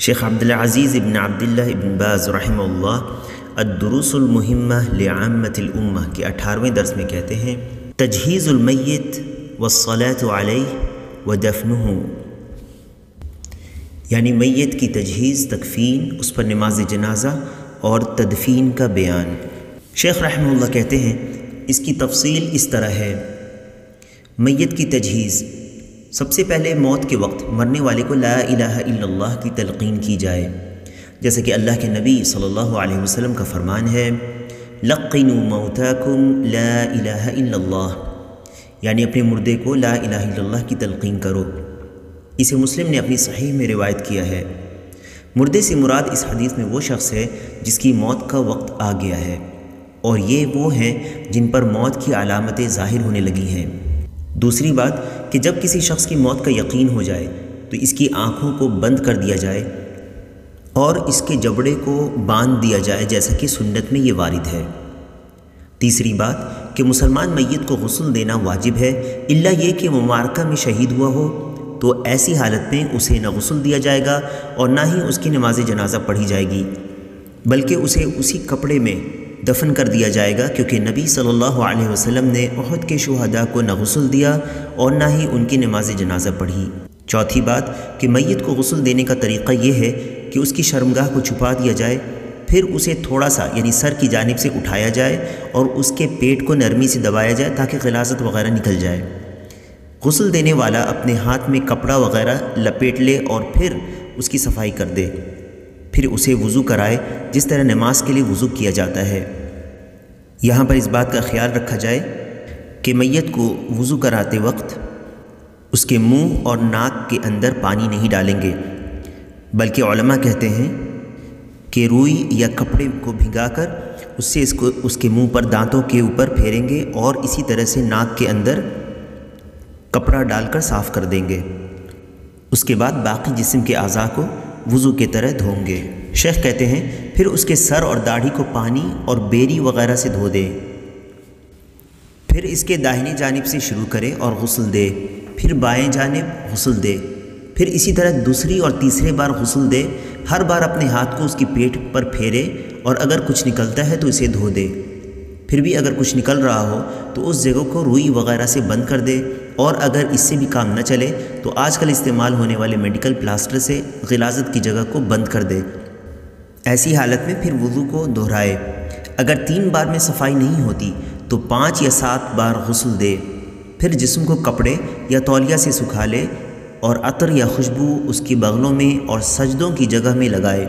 شیخ عبدالعزیز ابن عبداللہ ابن باز رحمہ اللہ الدروس المہمہ لعامۃ الامہ کے 18ویں درس میں کہتے ہیں تجہیز المیت والصلاة علیہ ودفنہ، یعنی میت کی تجہیز، تکفین، اس پر نماز جنازہ اور تدفین کا بیان۔ شیخ رحمہ اللہ کہتے ہیں اس کی تفصیل اس طرح ہے۔ میت کی تجہیز، سب سے پہلے موت کے وقت مرنے والے کو لا الہ الا اللہ کی تلقین کی جائے، جیسا کہ اللہ کے نبی صلی اللہ علیہ وسلم کا فرمان ہے لقنوا موتاکم لا الہ الا اللہ، یعنی اپنے مردے کو لا الہ الا اللہ کی تلقین کرو۔ اسے مسلم نے اپنی صحیح میں روایت کیا ہے۔ مردے سے مراد اس حدیث میں وہ شخص ہے جس کی موت کا وقت آ گیا ہے، اور یہ وہ ہیں جن پر موت کی علامتیں ظاہر ہونے لگی ہیں۔ دوسری بات کہ جب کسی شخص کی موت کا یقین ہو جائے تو اس کی آنکھوں کو بند کر دیا جائے اور اس کے جبڑے کو باندھ دیا جائے، جیسا کہ سنت میں یہ وارد ہے۔ تیسری بات کہ مسلمان میت کو غسل دینا واجب ہے، الا یہ کہ وہ معرکہ میں شہید ہوا ہو، تو ایسی حالت میں اسے نہ غسل دیا جائے گا اور نہ ہی اس کی نماز جنازہ پڑھی جائے گی، بلکہ اسے اسی کپڑے میں دفن کر دیا جائے گا، کیونکہ نبی صلی اللہ علیہ وسلم نے احد کے شہداء کو نہ غسل دیا اور نہ ہی ان کی نماز جنازہ پڑھی۔ چوتھی بات کہ میت کو غسل دینے کا طریقہ یہ ہے کہ اس کی شرمگاہ کو چھپا دیا جائے، پھر اسے تھوڑا سا یعنی سر کی جانب سے اٹھایا جائے اور اس کے پیٹ کو نرمی سے دبایا جائے تاکہ غلاظت وغیرہ نکل جائے۔ غسل دینے والا اپنے ہاتھ میں کپڑا وغیرہ لپیٹ لے اور پھر اس کی صفائی کر دے، پھر اسے وضو کرائے جس طرح نماز کے لیے وضو کیا جاتا ہے۔ یہاں پر اس بات کا خیال رکھا جائے کہ میت کو وضو کراتے وقت اس کے منہ اور ناک کے اندر پانی نہیں ڈالیں گے، بلکہ علماء کہتے ہیں کہ روئی یا کپڑے کو بھگا کر اس کے منہ پر دانتوں کے اوپر پھیریں گے اور اسی طرح سے ناک کے اندر کپڑا ڈال کر صاف کر دیں گے۔ اس کے بعد باقی جسم کے اعضاء کو وضو کی طرح دھویں گے۔ شیخ کہتے ہیں پھر اس کے سر اور داڑھی کو پانی اور بیری وغیرہ سے دھو دے، پھر اس کے داہنی جانب سے شروع کرے اور غسل دے، پھر بائیں جانب غسل دے، پھر اسی طرح دوسری اور تیسرے بار غسل دے۔ ہر بار اپنے ہاتھ کو اس کی پیٹھ پر پھیرے اور اگر کچھ نکلتا ہے تو اسے دھو دے، پھر بھی اگر کچھ نکل رہا ہو تو اس جگہ کو روئی وغیرہ سے بند کر دے، اور اگر اس سے بھی کام نہ چلے تو آج کل استعمال ہونے والے میڈیکل پلاسٹر سے غلاظت کی جگہ کو بند کر دے۔ ایسی حالت میں پھر وضو کو دہرائے۔ اگر 3 بار میں صفائی نہیں ہوتی تو 5 یا 7 بار غسل دے، پھر جسم کو کپڑے یا تولیہ سے سکھا لے اور عطر یا خوشبو اس کی بغلوں میں اور سجدوں کی جگہ میں لگائے،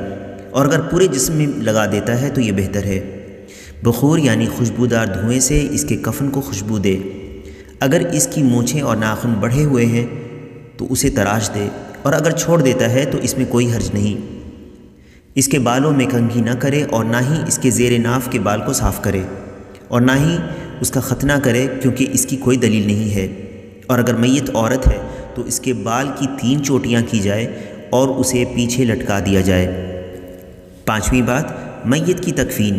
اور اگر پورے جسم میں لگا دیتا ہے تو یہ بہتر ہے۔ بخور یعنی خوشبودار دھوئیں سے اس کے کفن کو خوشبو دے۔ اگر اس کی مونچھیں اور ناخن بڑھے ہوئے ہیں تو اسے تراش دے، اور اگر چھوڑ دیتا ہے تو اس میں کوئی حرج نہیں۔ اس کے بالوں میں کنگھی نہ کرے اور نہ ہی اس کے زیر ناف کے بال کو صاف کرے، اور نہ ہی اس کا ختنہ کرے، کیونکہ اس کی کوئی دلیل نہیں ہے۔ اور اگر میت عورت ہے تو اس کے بال کی 3 چوٹیاں کی جائے اور اسے پیچھے لٹکا دیا جائے۔ 5ویں بات میت کی تکفین۔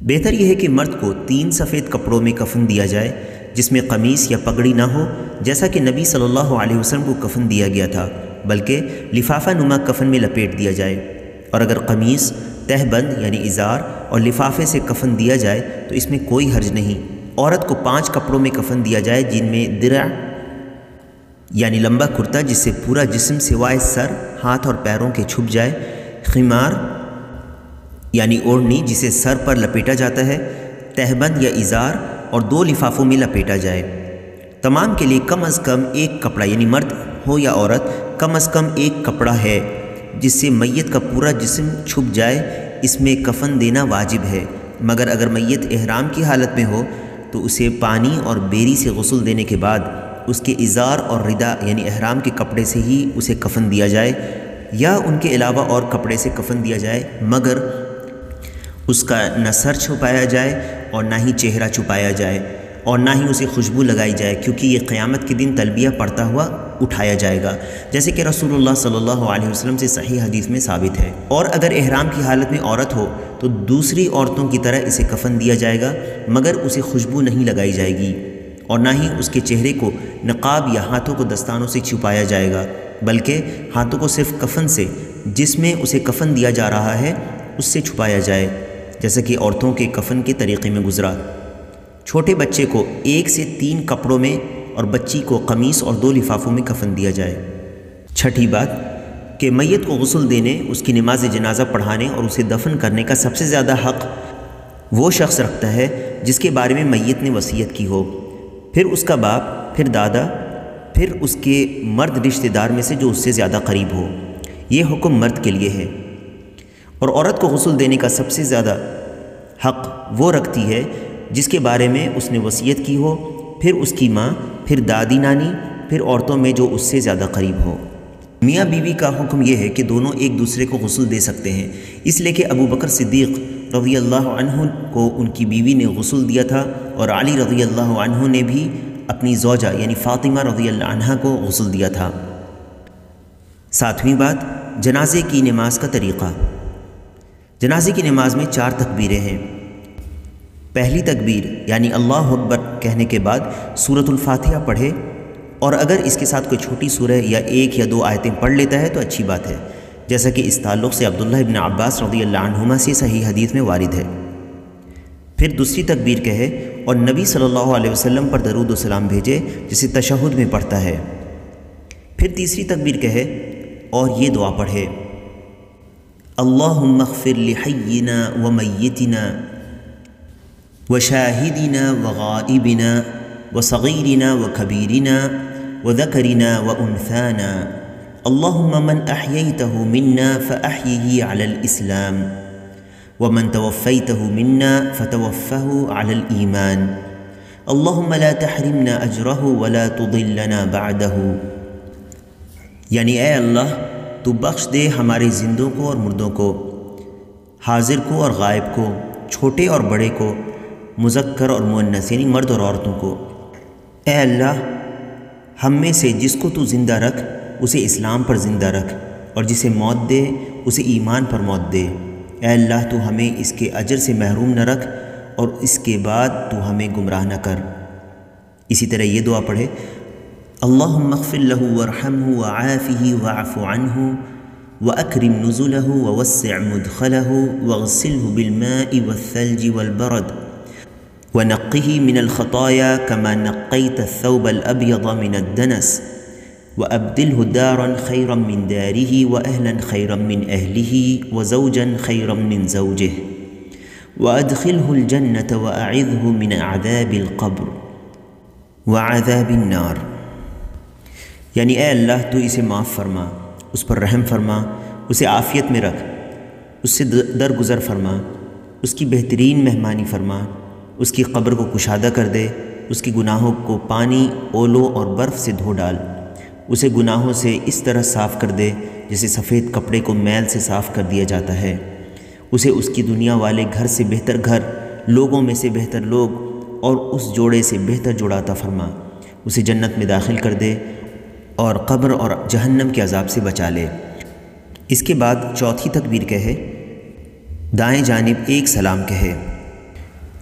بہتر یہ ہے کہ مرد کو 3 سفید کپڑوں میں کفن دیا جائے جس میں قمیص یا پگڑی نہ ہو، جیسا کہ نبی صلی اللہ علیہ وسلم کو کفن دیا گیا تھا، بلکہ لفافہ نما کفن میں لپیٹ دیا جائے۔ اور اگر قمیص تہ بند یعنی ازار اور لفافے سے کفن دیا جائے تو اس میں کوئی حرج نہیں۔ عورت کو 5 کپڑوں میں کفن دیا جائے جن میں درع یعنی لمبا کرتا جس سے پورا جسم سوائے سر، ہاتھ اور پیروں کے چھپ جائے، خمار یعنی اوڑھنی جسے سر پر لپیٹا جاتا ہے، تہبند یا ازار اور 2 لفافوں میں لپیٹا جائے۔ تمام کے لیے کم از کم 1 کپڑا، یعنی مرد ہو یا عورت کم از کم 1 کپڑا ہے جس سے میت کا پورا جسم چھپ جائے، اس میں کفن دینا واجب ہے۔ مگر اگر میت احرام کی حالت میں ہو تو اسے پانی اور بیری سے غسل دینے کے بعد اس کے ازار اور رداء یعنی احرام کے کپڑے سے ہی اسے کفن دیا جائے، یا ان کے علاوہ اور کپڑے سے کفن دیا جائے، مگر اس کا نہ سر چھپایا جائے اور نہ ہی چہرہ چھپایا جائے اور نہ ہی اسے خوشبو لگائی جائے، کیونکہ یہ قیامت کے دن تلبیہ پڑھتا ہوا اٹھایا جائے گا، جیسے کہ رسول اللہ صلی اللہ علیہ وسلم سے صحیح حدیث میں ثابت ہے۔ اور اگر احرام کی حالت میں عورت ہو تو دوسری عورتوں کی طرح اسے کفن دیا جائے گا، مگر اسے خوشبو نہیں لگائی جائے گی، اور نہ ہی اس کے چہرے کو نقاب یا ہاتھوں کو دستانوں سے چھپایا جائے گا، بلکہ ہاتھوں کو صرف کفن سے جس میں اسے کفن دیا جا رہا ہے اس سے چھپایا جائے، جیسا کہ عورتوں کے کفن کے طریقے میں گزرا۔ چھوٹے بچے کو 1 سے 3 کپڑوں میں اور بچی کو قمیص اور 2 لفافوں میں کفن دیا جائے۔ چھٹی بات کہ میت کو غسل دینے، اس کی نماز جنازہ پڑھانے اور اسے دفن کرنے کا سب سے زیادہ حق وہ شخص رکھتا ہے جس کے بارے میں میت نے وصیت کی ہو، پھر اس کا باپ، پھر دادا، پھر اس کے مرد رشتہ دار میں سے جو اس سے زیادہ قریب ہو۔ یہ حکم مرد کے لیے ہے۔ اور عورت کو غسل دینے کا سب سے زیادہ حق وہ رکھتی ہے جس کے بارے میں اس نے وصیت کی ہو، پھر اس کی ماں، پھر دادی نانی، پھر عورتوں میں جو اس سے زیادہ قریب ہو۔ میاں بیوی کا حکم یہ ہے کہ دونوں ایک دوسرے کو غسل دے سکتے ہیں، اس لیے کہ ابو بکر صدیق رضی اللہ عنہ کو ان کی بیوی نے غسل دیا تھا، اور علی رضی اللہ عنہ نے بھی اپنی زوجہ یعنی فاطمہ رضی اللہ عنہ کو غسل دیا تھا۔ 7ویں بات، جنازے کی نماز کا طریقہ۔ جنازے کی نماز میں 4 تکبیریں ہیں۔ پہلی تکبیر یعنی اللہ اکبر کہنے کے بعد سورۃ الفاتحہ پڑھے، اور اگر اس کے ساتھ کوئی چھوٹی سورہ یا 1 یا 2 آیتیں پڑھ لیتا ہے تو اچھی بات ہے، جیسا کہ اس تعلق سے عبداللہ ابن عباس رضی اللہ عنہما سے صحیح حدیث میں وارد ہے۔ پھر دوسری تکبیر کہے اور نبی صلی اللہ علیہ وسلم پر درود و سلام بھیجے جسے تشہد میں پڑھتا ہے۔ پھر تیسری تکبیر کہے اور یہ دعا پڑھے، اللہم اغفر لحینا ومیتنا وشاہدنا وغائبنا وصغیرنا وکبیرنا وذکرنا وانثانا اللہم من احییتہ منا فاحیہ علی الاسلام ومن توفیتہ منا فتوفہ علی الایمان اللہم لا تحرمنا اجرہ ولا تضلنا بعدہ، یعنی اے اللہ تو بخش دے ہمارے زندوں کو اور مردوں کو، حاضر کو اور غائب کو، چھوٹے اور بڑے کو، مذکر اور مؤنث یعنی مرد اور عورتوں کو۔ اے اللہ ہم میں سے جس کو تو زندہ رکھ اسے اسلام پر زندہ رکھ، اور جسے موت دے اسے ایمان پر موت دے۔ اے اللہ تو ہمیں اس کے اجر سے محروم نہ رکھ، اور اس کے بعد تو ہمیں گمراہ نہ کر۔ اسی طرح یہ دعا پڑھے، اللہم اغفر لہ وارحمہ وعافہ واعف عنہ واکرم نزلہ ووسع مدخلہ واغسلہ بالماء والثلج والبرد ونقه من الخطايا كما نقيت الثوب الأبيض من الدنس وأبدله دارا خيرا من داره وأهلا خيرا من أهله وزوجا خيرا من زوجه وأدخله الجنة وأعذه من عذاب القبر وعذاب النار، یعنی اے اللہ تو اسے معاف فرما، اس پر رحم فرما، اسے عافیت میں رکھ، اس سے درگزر فرما، اس کی بہترین مہمانی فرما، اس کی قبر کو کشادہ کر دے، اس کی گناہوں کو پانی، اولو اور برف سے دھو ڈال، اسے گناہوں سے اس طرح صاف کر دے جیسے سفید کپڑے کو میل سے صاف کر دیا جاتا ہے، اسے اس کی دنیا والے گھر سے بہتر گھر، لوگوں میں سے بہتر لوگ اور اس جوڑے سے بہتر جوڑا عطا فرما، اسے جنت میں داخل کر دے اور قبر اور جہنم کے عذاب سے بچا لے۔ اس کے بعد چوتھی تکبیر کہے، دائیں جانب 1 سلام کہے،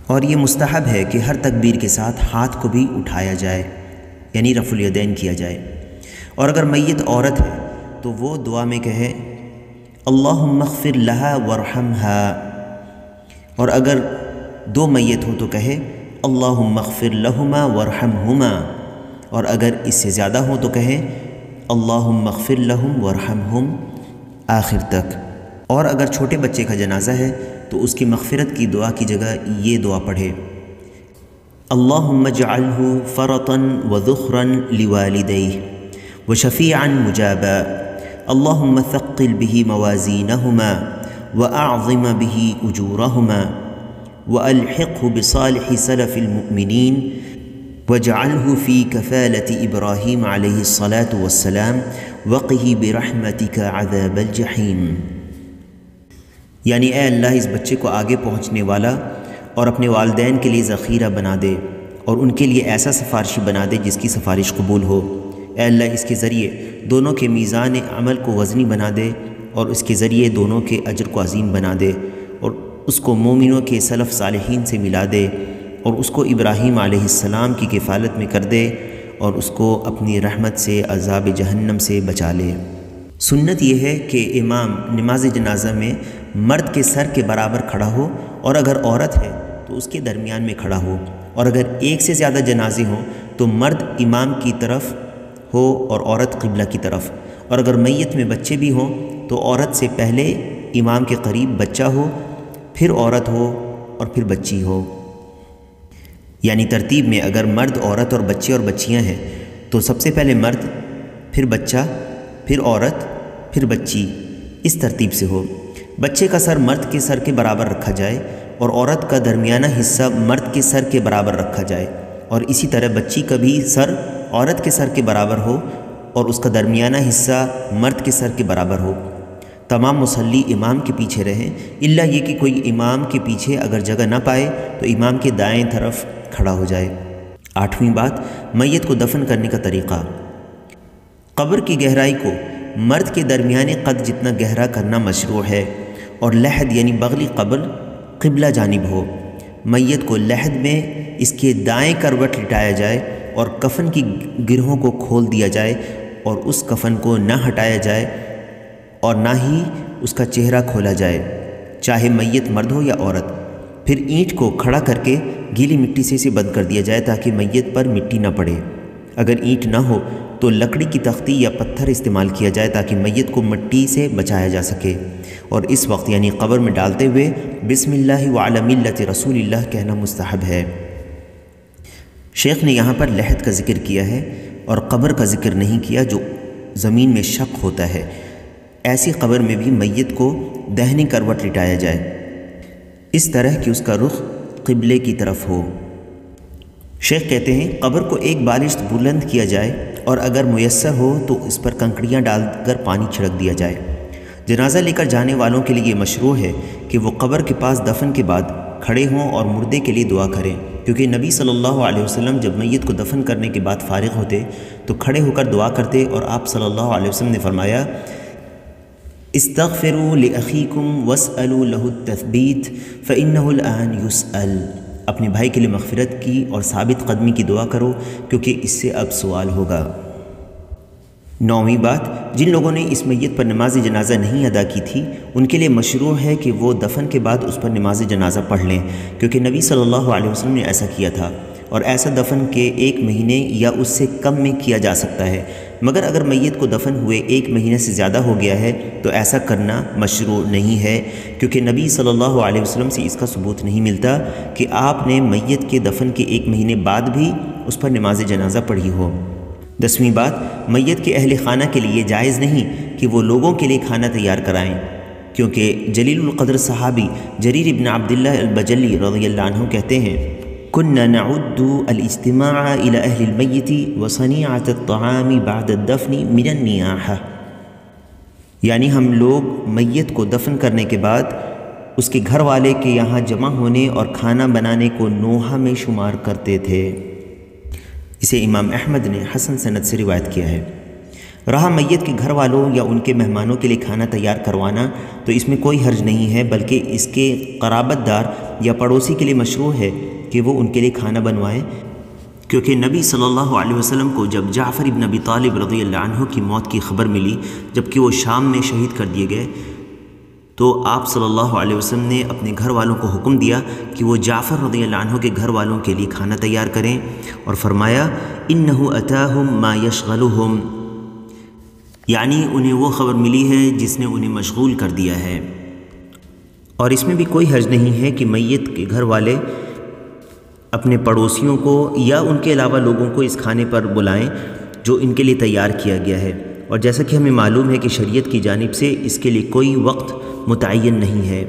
اور یہ مستحب ہے کہ ہر تکبیر کے ساتھ ہاتھ کو بھی اٹھایا جائے یعنی رفع الیدین کیا جائے، اور اگر میت عورت ہے تو وہ دعا میں کہے اللہم اغفر لہا وارحمہا، اور اگر 2 میت ہو تو کہے اللہم اغفر لہما وارحمہما، اور اگر اس سے زیادہ ہو تو کہے اللہم اغفر لہم وارحمہم آخر تک۔ اور اگر چھوٹے بچے کا جنازہ ہے تو اس کی مغفرت کی دعا کی جگہ یہ دعا پڑھے، اللہم اجعلہ فرطا وذخرا لوالدیہ وشفیعا مجابا اللہم ثقل بہ موازینہما واعظم بہ اجورہما والحقہ بصالح سلف المؤمنین واجعلہ فی کفالۃ ابراہیم علیہ الصلاۃ والسلام وقہ برحمتک عذاب الجحیم، یعنی اے اللہ اس بچے کو آگے پہنچنے والا اور اپنے والدین کے لیے ذخیرہ بنا دے، اور ان کے لیے ایسا سفارشی بنا دے جس کی سفارش قبول ہو۔ اے اللہ اس کے ذریعے دونوں کے میزان عمل کو وزنی بنا دے، اور اس کے ذریعے دونوں کے اجر کو عظیم بنا دے، اور اس کو مومنوں کے سلف صالحین سے ملا دے، اور اس کو ابراہیم علیہ السلام کی کفالت میں کر دے، اور اس کو اپنی رحمت سے عذاب جہنم سے بچا لے۔ سنت یہ ہے کہ امام نماز جنازہ میں مرد کے سر کے برابر کھڑا ہو، اور اگر عورت ہے تو اس کے درمیان میں کھڑا ہو، اور اگر ایک سے زیادہ جنازے ہوں تو مرد امام کی طرف ہو اور عورت قبلہ کی طرف، اور اگر میت میں بچے بھی ہوں تو عورت سے پہلے امام کے قریب بچہ ہو، پھر عورت ہو اور پھر بچی ہو، یعنی ترتیب میں اگر مرد، عورت اور بچے اور بچیاں ہیں تو سب سے پہلے مرد، پھر بچہ، پھر عورت، پھر بچی، اس ترتیب سے ہو۔ بچے کا سر مرد کے سر کے برابر رکھا جائے اور عورت کا درمیانہ حصہ مرد کے سر کے برابر رکھا جائے، اور اسی طرح بچی کا بھی سر عورت کے سر کے برابر ہو اور اس کا درمیانہ حصہ مرد کے سر کے برابر ہو۔ تمام مصلی امام کے پیچھے رہیں، الا یہ کہ کوئی امام کے پیچھے اگر جگہ نہ پائے تو امام کے دائیں طرف کھڑا ہو جائے۔ 8ویں بات، میت کو دفن کرنے کا طریقہ۔ قبر کی گہرائی کو مرد کے درمیانے قد جتنا گہرا کرنا مشروع ہے، اور لحد یعنی بغلی قبر قبلہ جانب ہو۔ میت کو لحد میں اس کے دائیں کروٹ لٹایا جائے اور کفن کی گرہوں کو کھول دیا جائے، اور اس کفن کو نہ ہٹایا جائے اور نہ ہی اس کا چہرہ کھولا جائے، چاہے میت مرد ہو یا عورت۔ پھر اینٹ کو کھڑا کر کے گیلی مٹی سے اسے بند کر دیا جائے تاکہ میت پر مٹی نہ پڑے۔ اگر اینٹ نہ ہو تو لکڑی کی تختی یا پتھر استعمال کیا جائے تاکہ میت کو مٹی سے بچایا جا سکے، اور اس وقت یعنی قبر میں ڈالتے ہوئے بسم اللہ وعلی ملت رسول اللہ کہنا مستحب ہے۔ شیخ نے یہاں پر لحد کا ذکر کیا ہے اور قبر کا ذکر نہیں کیا جو زمین میں شق ہوتا ہے۔ ایسی قبر میں بھی میت کو دہنی کروٹ لٹایا جائے، اس طرح کہ اس کا رخ قبلے کی طرف ہو۔ شیخ کہتے ہیں قبر کو ایک بالشت بلند کیا جائے، اور اگر میسر ہو تو اس پر کنکریاں ڈال کر پانی چھڑک دیا جائے۔ جنازہ لے کر جانے والوں کے لیے یہ مشروع ہے کہ وہ قبر کے پاس دفن کے بعد کھڑے ہوں اور مردے کے لیے دعا کریں، کیونکہ نبی صلی اللہ علیہ وسلم جب میت کو دفن کرنے کے بعد فارغ ہوتے تو کھڑے ہو کر دعا کرتے، اور آپ صلی اللہ علیہ وسلم نے فرمایا استغفروا لأخیکم واسألوا له التثبیت فإنه الآن يسأل، اپنے بھائی کے لیے مغفرت کی اور ثابت قدمی کی دعا کرو کیونکہ اس سے اب سوال ہوگا۔ 9ویں بات، جن لوگوں نے اس میت پر نماز جنازہ نہیں ادا کی تھی ان کے لیے مشروع ہے کہ وہ دفن کے بعد اس پر نماز جنازہ پڑھ لیں، کیونکہ نبی صلی اللہ علیہ وسلم نے ایسا کیا تھا، اور ایسا دفن کے 1 مہینے یا اس سے کم میں کیا جا سکتا ہے، مگر اگر میت کو دفن ہوئے 1 مہینے سے زیادہ ہو گیا ہے تو ایسا کرنا مشروع نہیں ہے، کیونکہ نبی صلی اللہ علیہ وسلم سے اس کا ثبوت نہیں ملتا کہ آپ نے میت کے دفن کے 1 مہینے بعد بھی اس پر نماز جنازہ پڑھی ہو۔ 10ویں بات، میت کے اہل خانہ کے لیے جائز نہیں کہ وہ لوگوں کے لیے کھانا تیار کرائیں، کیونکہ جلیل القدر صحابی جریر ابن عبداللہ البجلی رضی اللہ عنہ کہتے ہیں كنا نعد الاجتماع الى اہل المیت وصنیعة الطعام بعد الدفن من النیاحہ، یعنی ہم لوگ میت کو دفن کرنے کے بعد اس کے گھر والے کے یہاں جمع ہونے اور کھانا بنانے کو نوحہ میں شمار کرتے تھے۔ اسے امام احمد نے حسن سند سے روایت کیا ہے۔ رہا میت کے گھر والوں یا ان کے مہمانوں کے لیے کھانا تیار کروانا تو اس میں کوئی حرج نہیں ہے، بلکہ اس کے قرابت دار یا پڑوسی کے لیے مشروع ہے کہ وہ ان کے لیے کھانا بنوائیں، کیونکہ نبی صلی اللہ علیہ وسلم کو جب جعفر ابن ابی طالب رضی اللہ عنہ کی موت کی خبر ملی جبکہ وہ شام میں شہید کر دیے گئے، تو آپ صلی اللہ علیہ وسلم نے اپنے گھر والوں کو حکم دیا کہ وہ جعفر رضی اللہ عنہ کے گھر والوں کے لیے کھانا تیار کریں، اور فرمایا انہو اتاہم ما یشغلہم، یعنی انہیں وہ خبر ملی ہے جس نے انہیں مشغول کر دیا ہے۔ اور اس میں بھی کوئی حرج نہیں ہے کہ میت کے گھر والے اپنے پڑوسیوں کو یا ان کے علاوہ لوگوں کو اس کھانے پر بلائیں جو ان کے لیے تیار کیا گیا ہے، اور جیسا کہ ہمیں معلوم ہے کہ شریعت کی جانب سے اس کے لیے کوئی وقت متعین نہیں ہے۔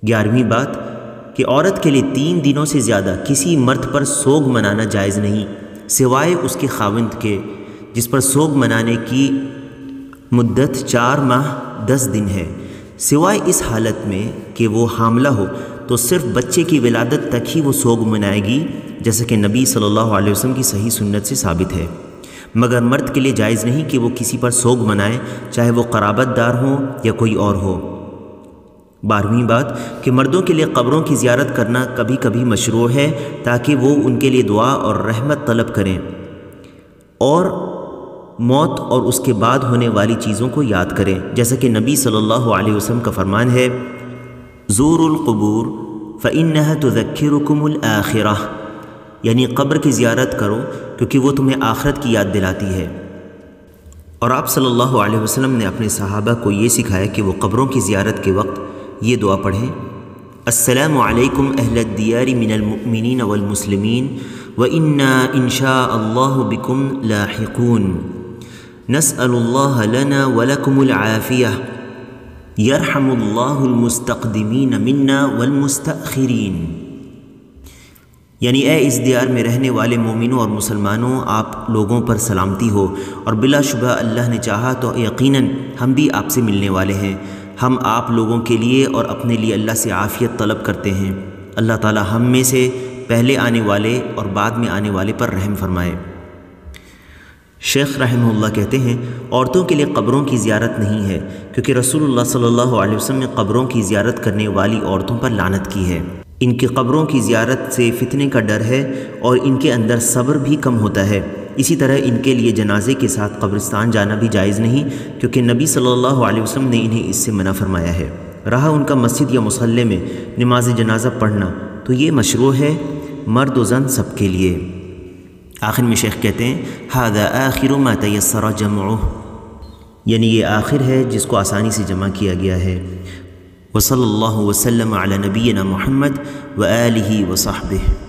11ویں بات کہ عورت کے لیے 3 دنوں سے زیادہ کسی مرد پر سوگ منانا جائز نہیں، سوائے اس کے خاوند کے، جس پر سوگ منانے کی مدت 4 ماہ 10 دن ہے، سوائے اس حالت میں کہ وہ حاملہ ہو تو صرف بچے کی ولادت تک ہی وہ سوگ منائے گی، جیسا کہ نبی صلی اللہ علیہ وسلم کی صحیح سنت سے ثابت ہے، مگر مرد کے لیے جائز نہیں کہ وہ کسی پر سوگ منائے، چاہے وہ قرابت دار ہوں یا کوئی اور ہو۔ 12ویں بات کہ مردوں کے لیے قبروں کی زیارت کرنا کبھی کبھی مشروع ہے تاکہ وہ ان کے لیے دعا اور رحمت طلب کریں، اور موت اور اس کے بعد ہونے والی چیزوں کو یاد کریں، جیسا کہ نبی صلی اللہ علیہ وسلم کا فرمان ہے، زوروا القبور فإنها تذکرکم الآخرہ، یعنی قبر کی زیارت کرو کیونکہ وہ تمہیں آخرت کی یاد دلاتی ہے۔ اور آپ صلی اللہ علیہ وسلم نے اپنے صحابہ کو یہ سکھایا کہ وہ قبروں کی زیارت کے وقت یہ دعا پڑھیں، السلام علیکم اہل الدیار من المؤمنین والمسلمین وإنا ان شاء اللہ بکم لاحقون، نسأل اللہ لنا ولکم العافیہ، یرحم اللہ المستقدمین منا والمستأخرین، یعنی اے اس دیار میں رہنے والے مومنوں اور مسلمانوں، آپ لوگوں پر سلامتی ہو، اور بلا شبہ اللہ نے چاہا تو یقیناً ہم بھی آپ سے ملنے والے ہیں۔ ہم آپ لوگوں کے لیے اور اپنے لیے اللہ سے عافیت طلب کرتے ہیں۔ اللہ تعالی ہم میں سے پہلے آنے والے اور بعد میں آنے والے پر رحم فرمائے۔ شیخ رحمہ اللہ کہتے ہیں، عورتوں کے لیے قبروں کی زیارت نہیں ہے، کیونکہ رسول اللہ صلی اللہ علیہ وسلم نے قبروں کی زیارت کرنے والی عورتوں پر لعنت کی ہے۔ ان کی قبروں کی زیارت سے فتنے کا ڈر ہے اور ان کے اندر صبر بھی کم ہوتا ہے۔ اسی طرح ان کے لیے جنازے کے ساتھ قبرستان جانا بھی جائز نہیں، کیونکہ نبی صلی اللہ علیہ وسلم نے انہیں اس سے منع فرمایا ہے۔ رہا ان کا مسجد یا مصلی میں نماز جنازہ پڑھنا، تو یہ مشروع ہے مرد و زن سب کے لیے۔ آخر میں شیخ کہتے ہیں، ھذا آخر ما تیسر جمعہ، یعنی یہ آخر ہے جس کو آسانی سے جمع کیا گیا ہے۔ وصلی اللہ وسلم علی نبینا محمد وآلہ وصحبہ۔